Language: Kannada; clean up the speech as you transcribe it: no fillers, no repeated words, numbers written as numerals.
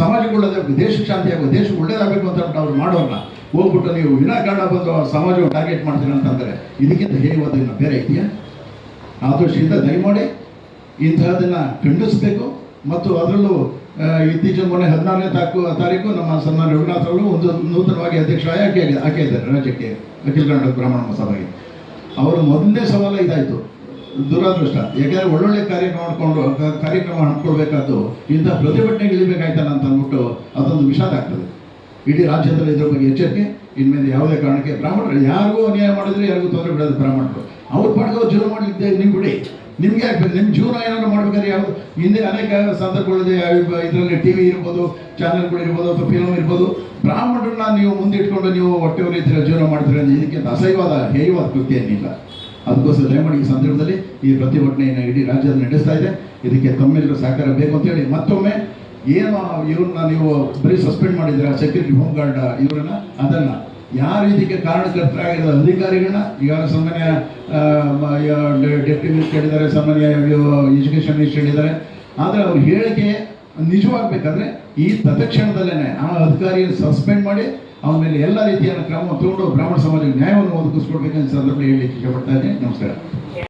ಸಮಾಜಕ್ಕೆ ಒಳ್ಳೇದಾಗಬೇಕು, ದೇಶಕ್ಕೆ ಶಾಂತಿ ಆಗಬೇಕು, ದೇಶಕ್ಕೆ ಒಳ್ಳೇದಾಗಬೇಕು ಅಂತ ಅವ್ರು ಮಾಡೋರನ್ನ ಹೋಗ್ಬಿಟ್ಟು ನೀವು ವಿನಾಕಾರಣ ಬಂದು ಸಮಾಜವನ್ನು ಟಾರ್ಗೆಟ್ ಮಾಡ್ತೀರ ಅಂತಂದರೆ ಇದಕ್ಕಿಂತ ಹೇಳುವುದನ್ನು ಬೇರೆ ಇದೆಯಾ? ಆ ದೃಷ್ಟಿಯಿಂದ ದಯಮಾಡಿ ಇಂತಹದನ್ನು ಖಂಡಿಸಬೇಕು. ಮತ್ತು ಅದರಲ್ಲೂ ಇತ್ತೀಚಿನ ಮೊನ್ನೆ 14ನೇ ತಾರೀಕು ನಮ್ಮ ಸನ್ಮಾನ್ಯ ರಘುನಾಥ್ ಅವರು ಒಂದು ನೂತನವಾಗಿ ಅಧ್ಯಕ್ಷರಾಗಿ ಆಯ್ಕೆ ಇದ್ದಾರೆ ರಾಜ್ಯಕ್ಕೆ, ಅಖಿಲ ಕರ್ನಾಟಕ ಬ್ರಾಹ್ಮಣ ಮಹಾಸಭೆಗೆ. ಅವರು ಮೊದಲನೇ ಸವಾಲು ಇದಾಯಿತು, ದುರಾದೃಷ್ಟ. ಯಾಕೆಂದರೆ ಒಳ್ಳೊಳ್ಳೆ ಕಾರ್ಯಕ್ರಮ ಹಮ್ಮಿಕೊಳ್ಬೇಕಾದ್ದು ಇಂಥ ಪ್ರತಿಭಟನೆಗೆ ಇಳಿಬೇಕಾಯ್ತಲ್ಲ ಅಂತ ಅಂದ್ಬಿಟ್ಟು ಅದೊಂದು ವಿಷಾದ ಆಗ್ತದೆ. ಇಡೀ ರಾಜ್ಯದಲ್ಲಿ ಇದ್ರ ಬಗ್ಗೆ ಎಚ್ಚರಿಕೆ. ಇನ್ಮೇಲೆ ಯಾವುದೇ ಕಾರಣಕ್ಕೆ ಬ್ರಾಹ್ಮಣರು ಯಾರಿಗೂ ಅನ್ಯಾಯ ಮಾಡಿದ್ರೆ ಯಾರಿಗೂ ತೊಂದರೆ ಬಿಡೋದು ಬ್ರಾಹ್ಮಣರು ಅವ್ರ ಪಾಡ್ಗೆ ಜೀವನ ಮಾಡಲಿದ್ದೆ ನೀವು ಬಿಡಿ. ನಿಮಗೆ ಆಗ್ಬೇಕು, ನಿಮ್ಮ ಜೀವನ ಏನಾದ್ರು ಮಾಡ್ಬೇಕಾದ್ರೆ ಯಾವುದು ಹಿಂದೆ ಅನೇಕ ಸಂದರ್ಭಗಳಿದೆ. ಇದರಲ್ಲಿ ಟಿ ವಿ ಇರ್ಬೋದು, ಚಾನಲ್ಗಳಿರ್ಬೋದು, ಅಥವಾ ಫಿಲ್ಮ್ ಇರ್ಬೋದು. ಬ್ರಾಹ್ಮಣರನ್ನ ನೀವು ಮುಂದಿಟ್ಕೊಂಡು ನೀವು ಹೊಟ್ಟೆ ಉರಿತೀರ, ಜೀವನ ಮಾಡ್ತೀರ ಅಂದರೆ ಇದಕ್ಕಿಂತ ಅಸಹ್ಯವಾದ ಹೇಯವಾದ ಕೃತ್ಯ ಏನಿಲ್ಲ. ಅದಕ್ಕೋಸ್ಕರ ದಯಮಾಡಿ ಈ ಸಂದರ್ಭದಲ್ಲಿ ಈ ಪ್ರತಿಭಟನೆಯನ್ನು ಇಡೀ ರಾಜ್ಯದಲ್ಲಿ ನಡೆಸ್ತಾ ಇದೆ. ಇದಕ್ಕೆ ತಮ್ಮೆಲ್ಲರೂ ಸಹಕಾರ ಬೇಕು ಅಂತೇಳಿ ಮತ್ತೊಮ್ಮೆ ಏನು ಇವ್ರನ್ನ ನೀವು ಬರೀ ಸಸ್ಪೆಂಡ್ ಮಾಡಿದ್ದೀರಾ, ಸೆಕ್ಯೂರಿಟಿ ಹೋಮ್ ಗಾರ್ಡ್ ಇವರನ್ನ, ಅದನ್ನು ಯಾರು ಇದಕ್ಕೆ ಕಾರಣಕರ್ತರಾಗಿರೋ ಅಧಿಕಾರಿಗಳನ್ನ ಈಗಾಗಲೇ ಸಾಮಾನ್ಯ ಡೆಪ್ಟಿ ಮಿನಿಸ್ಟರ್ ಹೇಳಿದ್ದಾರೆ, ಸಾಮಾನ್ಯ ಎಜುಕೇಷನ್ ಮಿನಿಸ್ಟರ್ ಹೇಳಿದ್ದಾರೆ. ಆದರೆ ಅವ್ರ ಹೇಳಿಕೆ ನಿಜವಾಗಬೇಕಾದ್ರೆ ಈ ತತ್ಕ್ಷಣದಲ್ಲೇ ಆ ಅಧಿಕಾರಿಯನ್ನು ಸಸ್ಪೆಂಡ್ ಮಾಡಿ ಅವನ ಮೇಲೆ ಎಲ್ಲ ರೀತಿಯ ಕ್ರಮ ತಗೊಂಡು ಬ್ರಾಹ್ಮಣ ಸಮಾಜಕ್ಕೆ ನ್ಯಾಯವನ್ನು ಒದಗಿಸ್ಕೊಡ್ಬೇಕಂತ ಸಂದರ್ಭದಲ್ಲಿ ಹೇಳಲಿಕ್ಕೆ ಇಷ್ಟಪಡ್ತಾ ಇದ್ದೀನಿ. ನಮಸ್ಕಾರ.